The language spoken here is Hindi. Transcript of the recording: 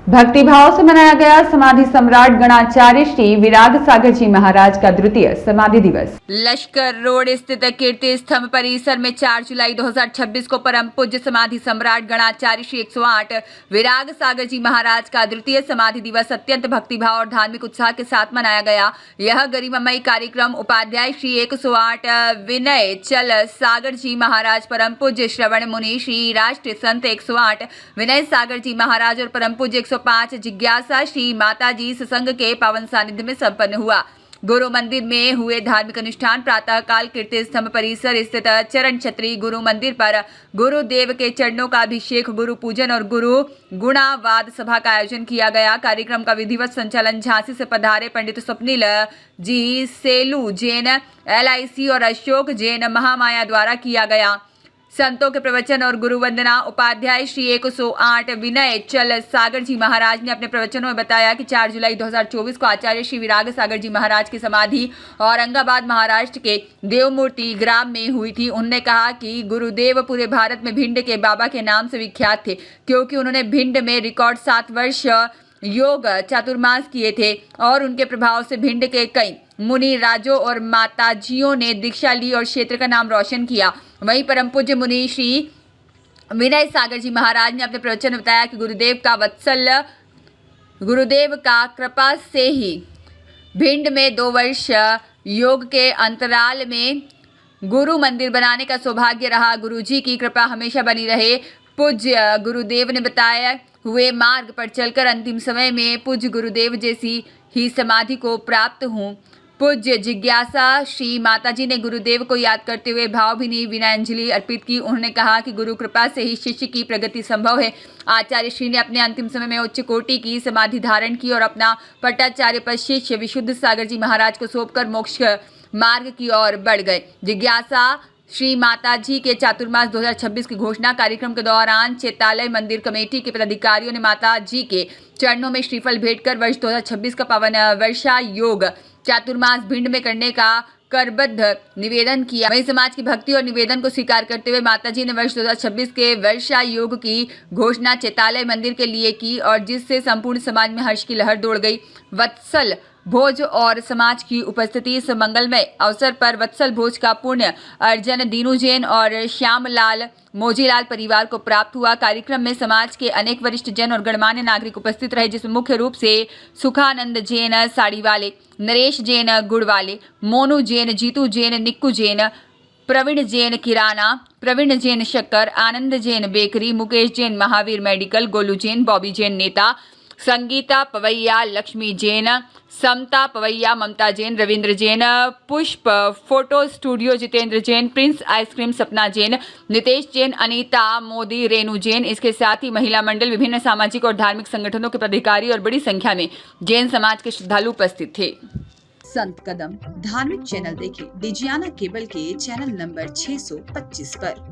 भक्तिभाव से मनाया गया समाधि सम्राट गणाचार्य श्री विराग सागर जी महाराज का द्वितीय समाधि दिवस। लश्कर रोड स्थित कीर्ति स्तंभ परिसर में 4 जुलाई 2026 को परम पूज्य समाधि सम्राट गणाचार्य श्री 108 विराग सागर जी महाराज का द्वितीय समाधि दिवस अत्यंत भक्तिभाव और धार्मिक उत्साह के साथ मनाया गया। यह गरिमामयी कार्यक्रम उपाध्याय श्री 108 विनय चल सागर जी महाराज, परम पूज्य श्रवण मुनि श्री राष्ट्रीय संत 108 विनय सागर जी महाराज और परम पूज्य 105 जिज्ञासा श्री माता जी सत्संग के पावन सानिध्य में संपन्न हुआ। गुरु मंदिर में हुए धार्मिक अनुष्ठान प्रातः काल कीर्ति स्तंभ परिसर स्थित चरण छत्री गुरु मंदिर पर गुरुदेव के चरणों का अभिषेक, गुरु पूजन और गुरु गुणावाद सभा का आयोजन किया गया। कार्यक्रम का विधिवत संचालन झांसी से पधारे पंडित स्वप्निल जी सेलू जैन LIC और अशोक जैन महामाया द्वारा किया गया। संतों के प्रवचन और गुरु वंदना। उपाध्याय श्री 108 विनय चल सागर जी महाराज ने अपने प्रवचनों में बताया कि 4 जुलाई 2024 को आचार्य श्री विराग सागर जी महाराज की समाधि औरंगाबाद महाराष्ट्र के देवमूर्ति ग्राम में हुई थी। उन्होंने कहा कि गुरुदेव पूरे भारत में भिंड के बाबा के नाम से विख्यात थे, क्योंकि उन्होंने भिंड में रिकॉर्ड 7 वर्ष योग चातुर्मास किए थे और उनके प्रभाव से भिंड के कई मुनि राजों और माताजियों ने दीक्षा ली और क्षेत्र का नाम रोशन किया। वहीं परम पूज्य मुनि श्री विनय सागर जी महाराज ने अपने प्रवचन में बताया कि गुरुदेव का कृपा से ही भिंड में 2 वर्ष योग के अंतराल में गुरु मंदिर बनाने का सौभाग्य रहा। गुरुजी की कृपा हमेशा बनी रहे। पूज्य गुरुदेव ने बताया हुए मार्ग पर चलकर अंतिम समय में पूज्य गुरुदेव जैसी ही समाधि को प्राप्त हूँ। पूज्य जिज्ञासा श्री माताजी ने गुरुदेव को याद करते हुए भावभीनी विनयाञ्जलि अर्पित की। उन्होंने कहा कि गुरु कृपा से ही शिष्य की प्रगति संभव है। आचार्य श्री ने अपने अंतिम समय में उच्च कोटि की समाधि धारण की और अपना पट्टाचार्य पद शिष्य विशुद्ध सागर जी महाराज को सौंपकर मोक्ष मार्ग की ओर बढ़ गए। जिज्ञासा श्री माताजी के चातुर्मास 2026 की घोषणा कार्यक्रम के दौरान चैतालय मंदिर कमेटी के पदाधिकारियों ने माता जी के चरणों में श्रीफल भेंट कर वर्ष 2026 का पावन वर्षा योग चातुर्मास भिंड में करने का करबद्ध निवेदन किया। वहीं समाज की भक्ति और निवेदन को स्वीकार करते हुए माताजी ने वर्ष 2026 के वर्षा योग की घोषणा चैतालय मंदिर के लिए की और जिससे संपूर्ण समाज में हर्ष की लहर दौड़ गई। वत्सल भोज और समाज की उपस्थिति। इस मंगलमय अवसर पर वत्सल भोज का पुण्य अर्जन दीनू जैन और श्यामलाल मोजीलाल परिवार को प्राप्त हुआ। कार्यक्रम में समाज के अनेक वरिष्ठ जन और गणमान्य नागरिक उपस्थित रहे, जिसमें मुख्य रूप से सुखानंद जैन साड़ी वाले, नरेश जैन गुड़ वाले, मोनू जैन, जीतू जैन, निक्कू जैन, प्रवीण जैन किराना, प्रवीण जैन शक्कर, आनंद जैन बेकरी, मुकेश जैन महावीर मेडिकल, गोलू जैन, बॉबी जैन नेता, संगीता पवैया, लक्ष्मी जैन, समता पवैया, ममता जैन, रविंद्र जैन, पुष्प photo studio, Jitendra Jain, Prince ice cream, सपना जैन, नितेश जैन, अनीता मोदी, रेणु जैन। इसके साथ ही महिला मंडल, विभिन्न सामाजिक और धार्मिक संगठनों के पदाधिकारी और बड़ी संख्या में जैन समाज के श्रद्धालु उपस्थित थे। संत कदम धार्मिक चैनल देखें डिजियाना केबल के चैनल नंबर 625 पर।